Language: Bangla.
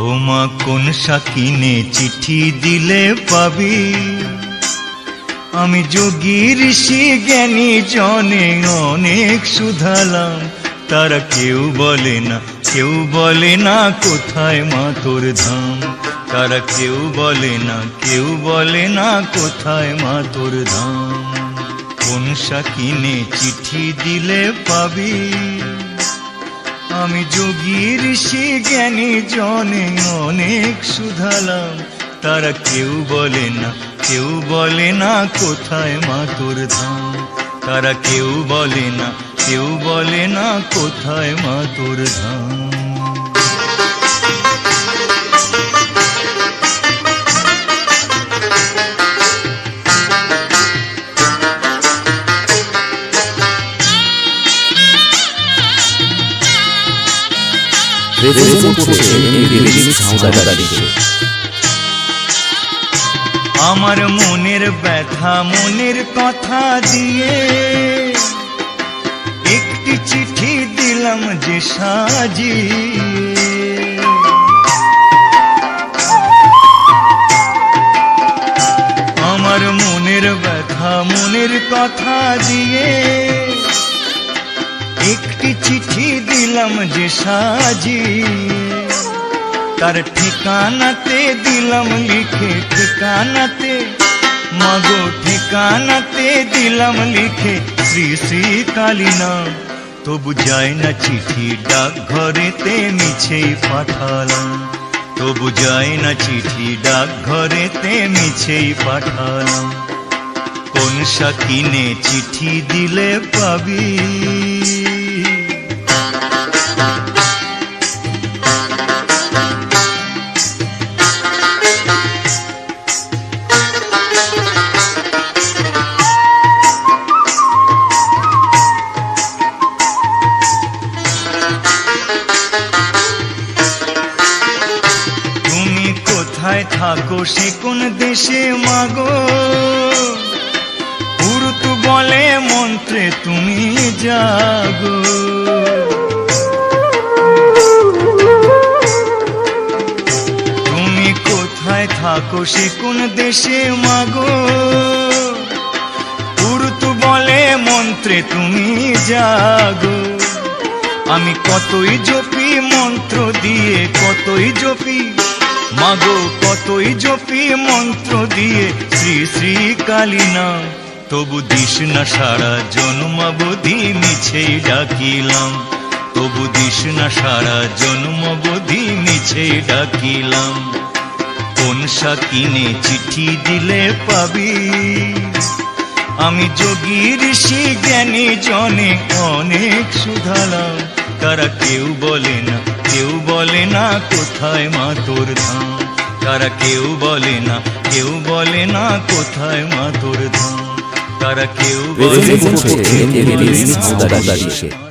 ও মা কোন সাকিনে চিঠি দিলে পাবি, আমি যোগী ঋষি জ্ঞানী জনে অনেক শুধালাম, তারা কেউ বলে না, কেউ বলে না কোথায় মা তোর ধাম। তারা কেউ বলে না, কেউ বলে না কোথায় মা তোর ধাম। কোন সাকিনে চিঠি দিলে পাবি, আমি যোগী ঋষি জ্ঞানী জনে অনেক শুধালাম, তারা কেউ বলে না, কেউ বলে না কোথায় মা তোর ধাম। তারা কেউ বলে না, কেউ বলে না কোথায় মা তোর ধাম। আমার মনের ব্যথা মনের কথা দিয়ে একটি চিঠি দিলাম যে সাজিয়ে। আমার মনের ব্যথা মনের কথা দিয়ে একটি চিঠি দিলাম যে সাজিয়ে। তার ঠিকানাতে দিলাম লিখে, ঠিকানাতে মাগো ঠিকানাতে দিলাম লিখে শ্রী শ্রী কালী নাম। তবু যায় না চিঠি ডাক ঘরেতে মিছেই পাঠালাম। তবু যায় না চিঠি ডাক ঘরেতে মিছেই পাঠালাম। কোন সাকিনে চিঠি দিলে পাবি, কোথায় থাকো সে কোন দেশে মাগো, পুরুত বলে মন্ত্রে তুমি জাগো। তুমি কোথায় থাকো সে কোন দেশে মাগো, পুরুত বলে মন্ত্রে তুমি জাগো। আমি কতই জপি মন্ত্র দিয়ে, কতই জপি মাগো কতই জপি মন্ত্র দিয়ে শ্রী শ্রী কালী নাম। তবু দিস না সারা জন্মাবধি মিছেই ডাকিলাম। তবু দিস না সারা জন্মাবধি মিছেই ডাকিলাম। কোন সাকিনে চিঠি দিলে পাবি, আমি যোগী ঋষি জ্ঞানী জনে অনেক শুধালাম। তারা কেউ বলে না, কেউ বলে না কোথায় মা তোর ধাম। তারা কেউ বলে না, কেউ বলে না কোথায় মা তোর ধাম। তারা কেউ বলে না।